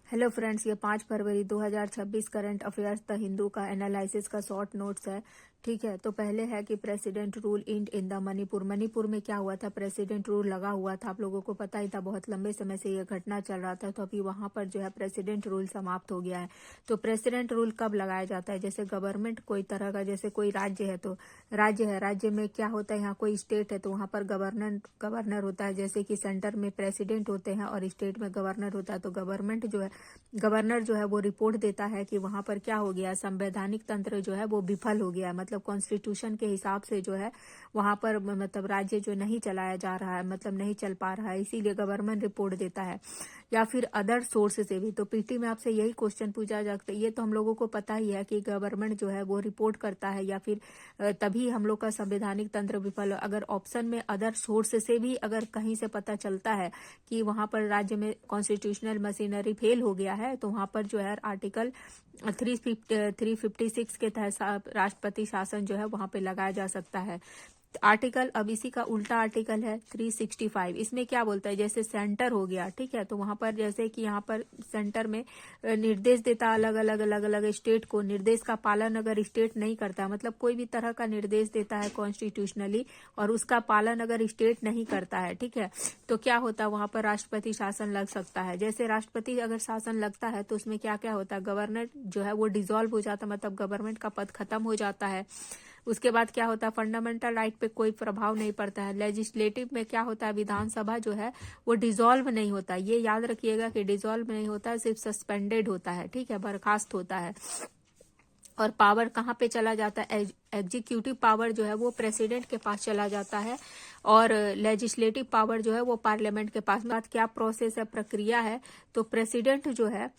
Hello friends, ये 5 फरवरी 2026 current affairs the Hindu का analysis का शॉर्ट नोट्स है। ठीक है, तो पहले है कि president rule in the Manipur. Manipur में क्या हुआ था? प्रेसिडेंट रूल लगा हुआ था, आप लोगों को पता ही था। बहुत लंबे समय से ये घटना चल रहा था, तो अभी वहां पर जो है प्रेसिडेंट रूल समाप्त हो गया है। तो प्रेसिडेंट रूल कब लगाया जाता है? जैसे गवर्नमेंट कोई तरह का, जैसे कोई राज्य है तो राज्य में क्या होता है, यहाँ कोई स्टेट है तो वहां पर गवर्नर होता है। जैसे कि सेंटर में प्रेसिडेंट होते हैं और स्टेट में गवर्नर होता है। तो गवर्नर जो है वो रिपोर्ट देता है कि वहां पर क्या हो गया, संवैधानिक तंत्र जो है वो विफल हो गया है। मतलब कॉन्स्टिट्यूशन के हिसाब से जो है वहां पर मतलब राज्य जो नहीं चलाया जा रहा है, मतलब नहीं चल पा रहा है, इसीलिए गवर्नमेंट रिपोर्ट देता है। या फिर अदर सोर्स से भी। तो पीटी में आपसे यही क्वेश्चन पूछा जा सकता है। ये तो हम लोगों को पता ही है कि गवर्नमेंट जो है वो रिपोर्ट करता है, या फिर तभी हम लोग का संवैधानिक तंत्र विफल हो। अगर ऑप्शन में अदर सोर्स से भी अगर कहीं से पता चलता है कि वहां पर राज्य में कॉन्स्टिट्यूशनल मशीनरी फेल हो गया है, तो वहां पर जो है आर्टिकल 356 के तहत राष्ट्रपति शासन जो है वहां पे लगाया जा सकता है। आर्टिकल अब इसी का उल्टा आर्टिकल है 365। इसमें क्या बोलता है? जैसे सेंटर हो गया, ठीक है, तो वहां पर जैसे कि यहाँ पर सेंटर में निर्देश देता अलग अलग स्टेट को। निर्देश का पालन अगर स्टेट नहीं करता, मतलब कोई भी तरह का निर्देश देता है कॉन्स्टिट्यूशनली और उसका पालन अगर स्टेट नहीं करता है, ठीक है, तो क्या होता है? वहां पर राष्ट्रपति शासन लग सकता है। जैसे राष्ट्रपति अगर शासन लगता है तो उसमें क्या क्या होता है? गवर्नर जो है वो डिसॉल्व हो जाता है, मतलब गवर्नमेंट का पद खत्म हो जाता है। उसके बाद क्या होता है? फंडामेंटल राइट पे कोई प्रभाव नहीं पड़ता है। लेजिस्लेटिव में क्या होता है? विधानसभा जो है वो डिसॉल्व नहीं होता। ये याद रखिएगा कि डिसॉल्व नहीं होता है, सिर्फ सस्पेंडेड होता है, ठीक है, बर्खास्त होता है। और पावर कहाँ पे चला जाता है? एग्जीक्यूटिव पावर जो है वो प्रेसिडेंट के पास चला जाता है, और लेजिस्लेटिव पावर जो है वो पार्लियामेंट के पास। बात क्या प्रोसेस है, प्रक्रिया है? तो प्रेसिडेंट जो है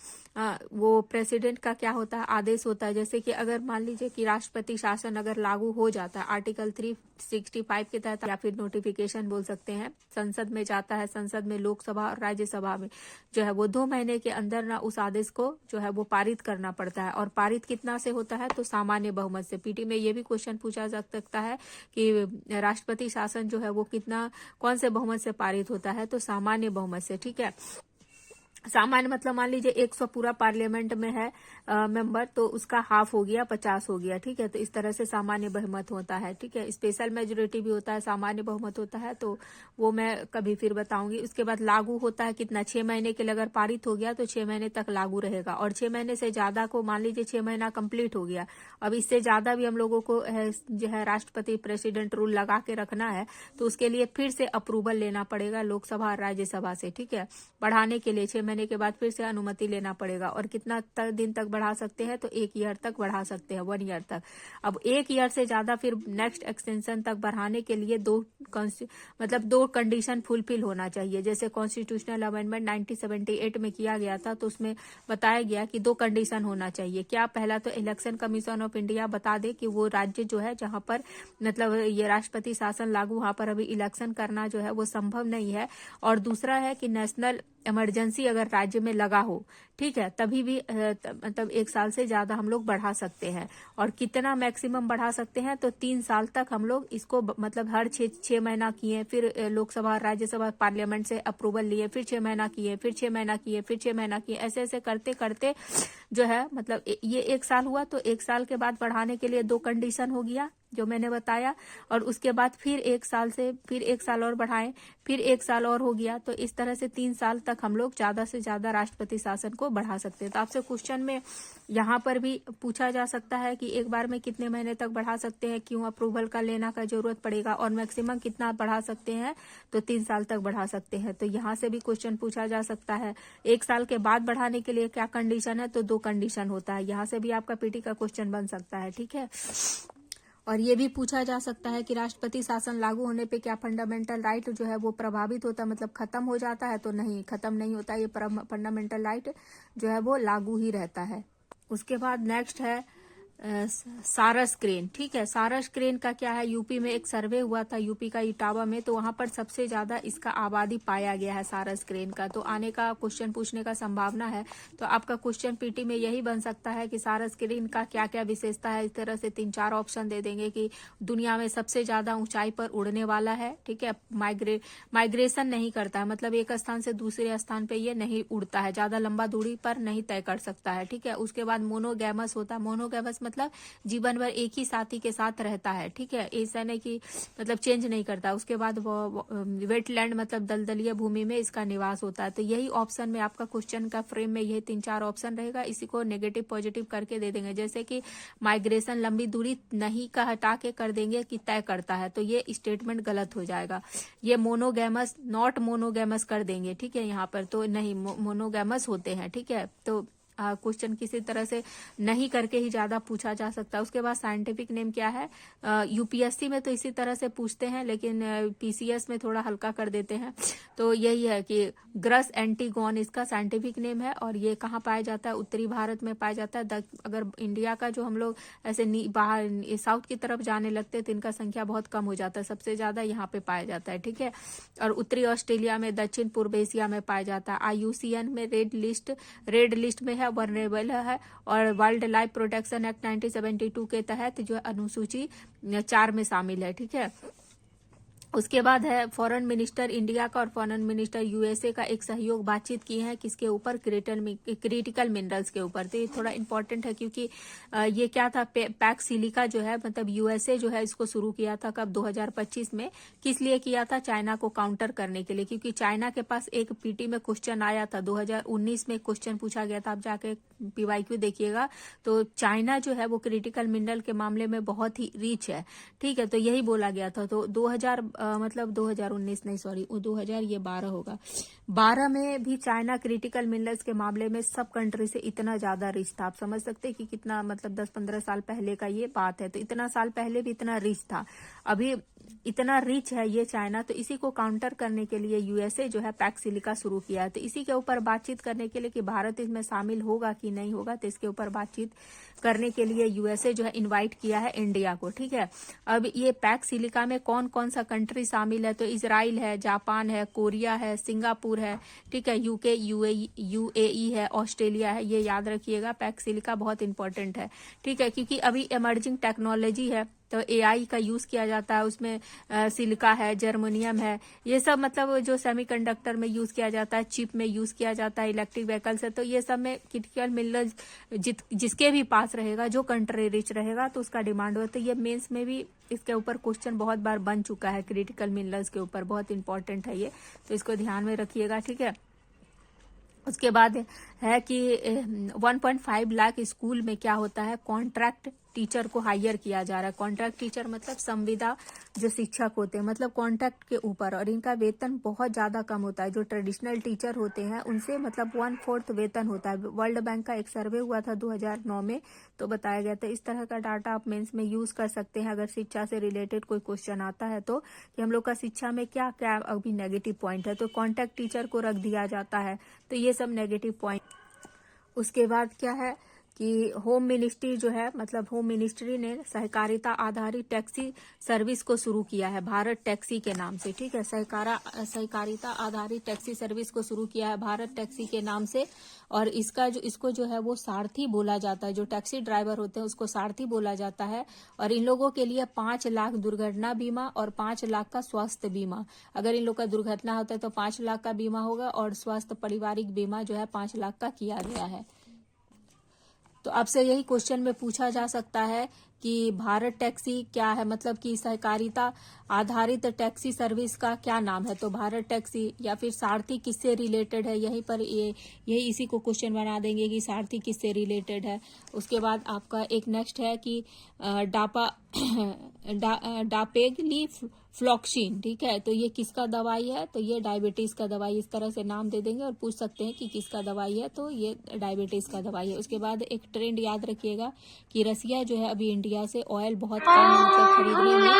वो प्रेसिडेंट का क्या होता है? आदेश होता है। जैसे कि अगर मान लीजिए कि राष्ट्रपति शासन अगर लागू हो जाता है आर्टिकल 365 के तहत, या फिर नोटिफिकेशन बोल सकते हैं, संसद में जाता है, संसद में लोकसभा और राज्यसभा में जो है वो 2 महीने के अंदर ना उस आदेश को जो है वो पारित करना पड़ता है। और पारित कितना से होता है? तो सामान्य बहुमत से। पीटी में ये भी क्वेश्चन पूछा जा सकता है कि राष्ट्रपति शासन जो है वो कौन से बहुमत से पारित होता है? तो सामान्य बहुमत से, ठीक है। सामान्य मतलब मान लीजिए 100 पूरा पार्लियामेंट में है मेंबर, तो उसका हाफ हो गया, 50 हो गया, ठीक है। तो इस तरह से सामान्य बहुमत होता है, ठीक है। स्पेशल मेजोरिटी भी होता है, सामान्य बहुमत होता है, तो वो मैं कभी फिर बताऊंगी। उसके बाद लागू होता है कितना? 6 महीने के लिए अगर पारित हो गया तो 6 महीने तक लागू रहेगा। और 6 महीने से ज्यादा को, मान लीजिए 6 महीना कंप्लीट हो गया, अब इससे ज्यादा भी हम लोगों को जो है राष्ट्रपति प्रेसिडेंट रूल लगा के रखना है, तो उसके लिए फिर से अप्रूवल लेना पड़ेगा लोकसभा और राज्यसभा से, ठीक है। बढ़ाने के लिए 6 महीने के बाद फिर से अनुमति लेना पड़ेगा। और कितना दिन तक बढ़ा सकते हैं? तो 1 ईयर तक बढ़ा सकते हैं, 1 ईयर तक। अब 1 ईयर से ज्यादा फिर नेक्स्ट एक्सटेंशन तक बढ़ाने के लिए दो कंडीशन फुलफिल होना चाहिए। जैसे कॉन्स्टिट्यूशनल अमेंडमेंट 1978 में किया गया था, तो उसमें बताया गया कि 2 कंडीशन होना चाहिए। क्या? पहला तो इलेक्शन कमीशन ऑफ इंडिया बता दे कि वो राज्य जो है जहां पर मतलब ये राष्ट्रपति शासन लागू, वहां पर अभी इलेक्शन करना जो है वो संभव नहीं है। और दूसरा है कि नेशनल इमरजेंसी अगर राज्य में लगा हो, ठीक है, तभी भी मतलब 1 साल से ज्यादा हम लोग बढ़ा सकते हैं। और कितना मैक्सिमम बढ़ा सकते हैं? तो 3 साल तक हम लोग इसको मतलब हर 6 महीना किए, फिर लोकसभा राज्यसभा पार्लियामेंट से अप्रूवल लिए, फिर 6 महीना किए, फिर 6 महीना किए, फिर 6 महीना किए, ऐसे ऐसे करते करते जो है मतलब ये 1 साल हुआ। तो 1 साल के बाद बढ़ाने के लिए 2 कंडीशन हो गया जो मैंने बताया, और उसके बाद फिर 1 साल से फिर 1 साल और बढ़ाएं, फिर 1 साल और हो गया। तो इस तरह से 3 साल तक हम लोग ज्यादा से ज्यादा राष्ट्रपति शासन को बढ़ा सकते हैं। तो आपसे क्वेश्चन में यहाँ पर भी पूछा जा सकता है कि एक बार में कितने महीने तक बढ़ा सकते हैं, क्यों अप्रूवल का लेना का जरूरत पड़ेगा, और मैक्सिमम कितना बढ़ा सकते हैं? तो 3 साल तक बढ़ा सकते हैं। तो यहाँ से भी क्वेश्चन पूछा जा सकता है। 1 साल के बाद बढ़ाने के लिए क्या कंडीशन है? तो 2 कंडीशन होता है। यहाँ से भी आपका पीटी का क्वेश्चन बन सकता है, ठीक है। और ये भी पूछा जा सकता है कि राष्ट्रपति शासन लागू होने पे क्या फंडामेंटल राइट जो है वो प्रभावित होता है, मतलब खत्म हो जाता है? तो नहीं, खत्म नहीं होता। ये फंडामेंटल राइट जो है वो लागू ही रहता है। उसके बाद नेक्स्ट है सारस क्रेन, ठीक है। सारस क्रेन का क्या है, यूपी में एक सर्वे हुआ था, यूपी का इटावा में, तो वहां पर सबसे ज्यादा इसका आबादी पाया गया है सारस क्रेन का। तो आने का क्वेश्चन पूछने का संभावना है। तो आपका क्वेश्चन पीटी में यही बन सकता है कि सारस क्रेन का क्या क्या विशेषता है। इस तरह से 3-4 ऑप्शन दे देंगे कि दुनिया में सबसे ज्यादा ऊंचाई पर उड़ने वाला है, ठीक है। माइग्रेशन नहीं करता है, मतलब एक स्थान से दूसरे स्थान पे ये नहीं उड़ता है, ज्यादा लंबा दूरी पर नहीं तय कर सकता है, ठीक है। उसके बाद मोनोगैमस होता है। मोनोगैमस मतलब जीवन भर एक ही साथी के साथ रहता है, ठीक है। ऐसा नहीं कि मतलब चेंज नहीं करता। उसके बाद वो वेटलैंड मतलब दलदलीय भूमि में इसका निवास होता है। तो यही ऑप्शन में आपका क्वेश्चन का फ्रेम में यही 3-4 ऑप्शन रहेगा। इसी को नेगेटिव पॉजिटिव करके दे देंगे। जैसे कि माइग्रेशन लंबी दूरी नहीं का हटा के कर देंगे कि तय करता है, तो ये स्टेटमेंट गलत हो जाएगा। ये मोनोगैमस नॉट मोनोगैमस कर देंगे, ठीक है। यहाँ पर तो नहीं, मोनोगैमस होते हैं, ठीक है। तो क्वेश्चन किसी तरह से नहीं करके ही ज्यादा पूछा जा सकता है। उसके बाद साइंटिफिक नेम क्या है, यूपीएससी में तो इसी तरह से पूछते हैं, लेकिन पीसीएस में थोड़ा हल्का कर देते हैं। तो यही है कि ग्रस एंटीगोन इसका साइंटिफिक नेम है। और ये कहाँ पाया जाता है, उत्तरी भारत में पाया जाता है। अगर इंडिया का जो हम लोग ऐसे बाहर साउथ की तरफ जाने लगते हैं तो इनका संख्या बहुत कम हो जाता है, सबसे ज्यादा यहाँ पे पाया जाता है, ठीक है। और उत्तरी ऑस्ट्रेलिया में, दक्षिण पूर्व एशिया में पाया जाता है। IUCN में रेड लिस्ट में है, वनरेबल है। और वाइल्ड लाइफ प्रोटेक्शन एक्ट 1972 के तहत जो अनुसूची 4 में शामिल है, ठीक है। उसके बाद है फॉरेन मिनिस्टर इंडिया का और फॉरेन मिनिस्टर यूएसए का एक सहयोग बातचीत की है, किसके ऊपर, क्रिटिकल मिनरल्स के ऊपर। तो ये थोड़ा इंपॉर्टेंट है, क्योंकि ये क्या था, पैक्स सिलिका जो है, मतलब यूएसए जो है इसको शुरू किया था कब, 2025 में। किस लिए किया था, चाइना को काउंटर करने के लिए। क्योंकि चाइना के पास एक पीटी में क्वेश्चन आया था, 2019 में क्वेश्चन पूछा गया था, आप जाके PYQ देखिएगा। तो चाइना जो है वो क्रिटिकल मिनरल के मामले में बहुत ही रिच है, ठीक है। तो यही बोला गया था। तो 2019 नहीं, सॉरी, 2012 होगा, 12 में भी चाइना क्रिटिकल मिनरल्स के मामले में सब कंट्री से इतना ज्यादा रिच था। आप समझ सकते हैं कि कितना, मतलब 10-15 साल पहले का ये बात है। तो इतना साल पहले भी इतना रिच था, अभी इतना रिच है ये चाइना। तो इसी को काउंटर करने के लिए यूएसए जो है पैक्स सिलिका शुरू किया है। तो इसी के ऊपर बातचीत करने के लिए कि भारत इसमें शामिल होगा कि नहीं होगा, तो इसके ऊपर बातचीत करने के लिए यूएसए जो है इनवाइट किया है इंडिया को, ठीक है। अब ये पैक्स सिलिका में कौन कौन सा कंट्री शामिल है, तो इजराइल है, जापान है, कोरिया है, सिंगापुर है, ठीक है, यूके, यूएई है, ऑस्ट्रेलिया है। ये याद रखिएगा, पैक्स सिलिका बहुत इंपॉर्टेंट है, ठीक है। क्योंकि अभी इमर्जिंग टेक्नोलॉजी है, तो एआई का यूज किया जाता है उसमें। सिलिका है, जर्मेनियम है, ये सब मतलब जो सेमीकंडक्टर में यूज किया जाता है, चिप में यूज किया जाता है, इलेक्ट्रिक व्हीकल्स है। तो ये सब में क्रिटिकल मिनरल्स जिसके भी पास रहेगा, जो कंट्री रिच रहेगा, तो उसका डिमांड हो। तो ये मेंस में भी इसके ऊपर क्वेश्चन बहुत बार बन चुका है, क्रिटिकल मिनरल्स के ऊपर, बहुत इंपॉर्टेंट है ये, तो इसको ध्यान में रखिएगा, ठीक है। उसके बाद है कि 1.5 लाख स्कूल में क्या होता है, कॉन्ट्रैक्ट टीचर को हायर किया जा रहा है। कॉन्ट्रैक्ट टीचर मतलब संविदा जो शिक्षक होते हैं, मतलब कॉन्ट्रैक्ट के ऊपर, और इनका वेतन बहुत ज्यादा कम होता है। जो ट्रेडिशनल टीचर होते हैं उनसे मतलब 1/4 वेतन होता है। वर्ल्ड बैंक का एक सर्वे हुआ था 2009 में, तो बताया गया था। इस तरह का डाटा आप मेंस में यूज कर सकते हैं अगर शिक्षा से रिलेटेड कोई क्वेश्चन आता है तो, कि हम लोग का शिक्षा में क्या क्या अभी नेगेटिव पॉइंट है, तो कॉन्ट्रैक्ट टीचर को रख दिया जाता है। तो ये सब नेगेटिव पॉइंट। उसके बाद क्या है कि होम मिनिस्ट्री जो है, मतलब होम मिनिस्ट्री ने सहकारिता आधारित टैक्सी सर्विस को शुरू किया है, भारत टैक्सी के नाम से, ठीक है। सहकारिता आधारित टैक्सी सर्विस को शुरू किया है भारत टैक्सी के नाम से। और इसको जो है वो सारथी बोला जाता है। जो टैक्सी ड्राइवर होते हैं उसको सारथी बोला जाता है। और इन लोगों के लिए 5 लाख दुर्घटना बीमा और 5 लाख का स्वास्थ्य बीमा। अगर इन लोग का दुर्घटना होता है तो 5 लाख का बीमा होगा, और स्वास्थ्य पारिवारिक बीमा जो है 5 लाख का किया गया है। तो आपसे यही क्वेश्चन में पूछा जा सकता है कि भारत टैक्सी क्या है, मतलब कि सहकारिता आधारित टैक्सी सर्विस का क्या नाम है। तो भारत टैक्सी या फिर सारथी किससे रिलेटेड है, यहीं पर यही इसी को क्वेश्चन बना देंगे कि सारथी किससे रिलेटेड है। उसके बाद आपका एक नेक्स्ट है कि डापेगली फ्लॉक्सिन, ठीक है। तो ये किसका दवाई है, तो ये डायबिटीज का दवाई। इस तरह से नाम दे देंगे और पूछ सकते हैं कि किसका दवाई है, तो ये डायबिटीज का दवाई है। उसके बाद एक ट्रेंड याद रखिएगा कि रसिया जो है अभी इंडिया से ऑयल बहुत कम मतलब खरीदने में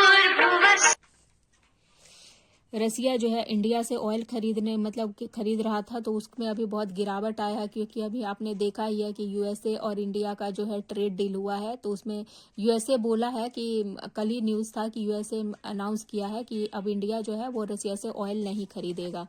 रसिया जो है इंडिया से ऑयल खरीदने मतलब कि खरीद रहा था, तो उसमें अभी बहुत गिरावट आया है, क्योंकि अभी आपने देखा ही है कि यूएसए और इंडिया का जो है ट्रेड डील हुआ है। तो उसमें यूएसए बोला है कि कल ही न्यूज़ था कि यूएसए अनाउंस किया है कि अब इंडिया जो है वो रसिया से ऑयल नहीं खरीदेगा,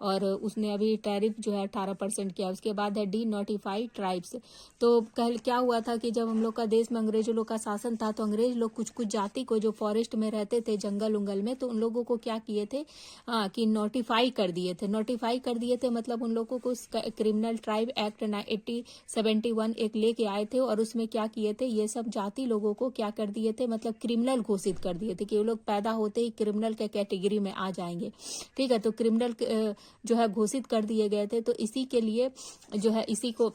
और उसने अभी टैरिफ जो है 18% किया। उसके बाद है डी नोटिफाइड ट्राइब्स। तो कल क्या हुआ था कि जब हम लोग का देश में अंग्रेजों लोग का शासन था, तो अंग्रेज लोग कुछ कुछ जाति को जो फॉरेस्ट में रहते थे, जंगल उंगल में, तो उन लोगों को क्या किए थे कि नोटिफाई कर दिए थे। नोटिफाई कर दिए थे मतलब उन लोगों को क्रिमिनल ट्राइब एक्ट 1871 एक लेके आए थे, और उसमें क्या किए थे, ये सब जाति लोगों को क्या कर दिए थे, मतलब क्रिमिनल घोषित कर दिए थे कि वो लोग पैदा होते ही क्रिमिनल के कैटेगरी में आ जाएंगे। ठीक है, तो क्रिमिनल जो है घोषित कर दिए गए थे। तो इसी के लिए जो है इसी को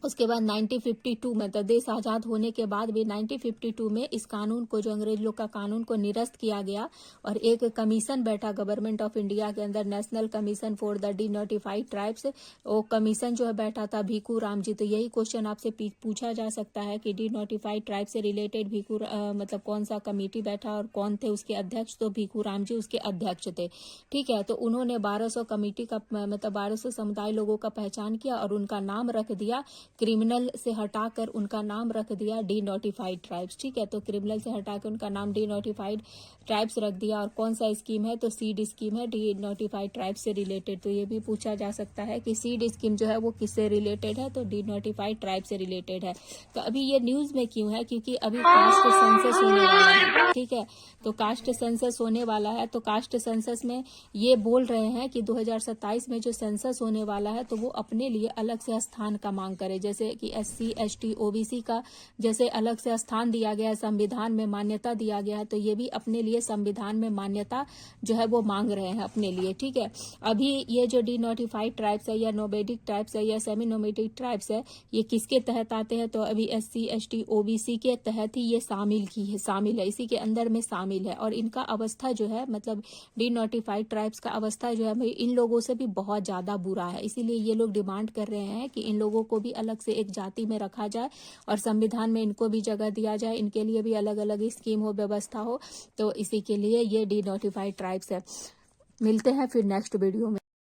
उसके बाद 1952 में, तो देश आज़ाद होने के बाद भी 1952 में इस कानून को, जो अंग्रेज लोग का कानून को निरस्त किया गया, और एक कमीशन बैठा गवर्नमेंट ऑफ इंडिया के अंदर, national commission for the D notified tribes. वो कमीशन जो है बैठा था भीखू राम जी। तो यही क्वेश्चन आपसे पूछा जा सकता है कि डी नोटिफाइड ट्राइब से रिलेटेड भीखू मतलब कौन सा कमेटी बैठा और कौन थे उसके अध्यक्ष। तो भीखू राम जी उसके अध्यक्ष थे। ठीक है, तो उन्होंने 1200 कमेटी का मतलब 1200 समुदाय लोगों का पहचान किया और उनका नाम रख दिया, क्रिमिनल से हटाकर उनका नाम रख दिया डी नोटिफाइड ट्राइब्स। ठीक है, तो क्रिमिनल से हटाकर उनका नाम डी नोटिफाइड ट्राइब्स रख दिया। और कौन सा स्कीम है, तो सीड स्कीम है डी नोटिफाइड ट्राइब्स से रिलेटेड। तो ये भी पूछा जा सकता है कि सीड स्कीम जो है वो किससे रिलेटेड है, तो डी नोटिफाइड ट्राइब से रिलेटेड है। तो अभी ये न्यूज में क्यों है, क्योंकि अभी कास्ट सेंसस होने वाला है। ठीक है, तो कास्ट सेंसस होने वाला है, तो कास्ट सेंसस में ये बोल रहे हैं कि 2027 में जो सेंसस होने वाला है, तो वो अपने लिए अलग से स्थान का मांग करे, जैसे कि SC ST OBC का जैसे अलग से स्थान दिया गया है, संविधान में मान्यता दिया गया है, तो ये भी अपने लिए संविधान में मान्यता जो है वो मांग रहे हैं अपने लिए। ठीक है, अभी ये जो डी नोटिफाइड ट्राइब्स है या नोमेडिक ट्राइब्स है या सेमी नोमेडिक ट्राइब्स है, ये किसके तहत आते हैं, तो अभी SC ST OBC के तहत ही ये शामिल है, इसी के अंदर में शामिल है। और इनका अवस्था जो है, मतलब डी नोटिफाइड ट्राइब्स का अवस्था जो है इन लोगों से भी बहुत ज्यादा बुरा है। इसीलिए ये लोग डिमांड कर रहे हैं कि इन लोगों को भी अलग से एक जाति में रखा जाए और संविधान में इनको भी जगह दिया जाए, इनके लिए भी अलग अलग स्कीम हो, व्यवस्था हो। तो इसी के लिए ये डी नोटिफाइड ट्राइब्स है। मिलते हैं फिर नेक्स्ट वीडियो में।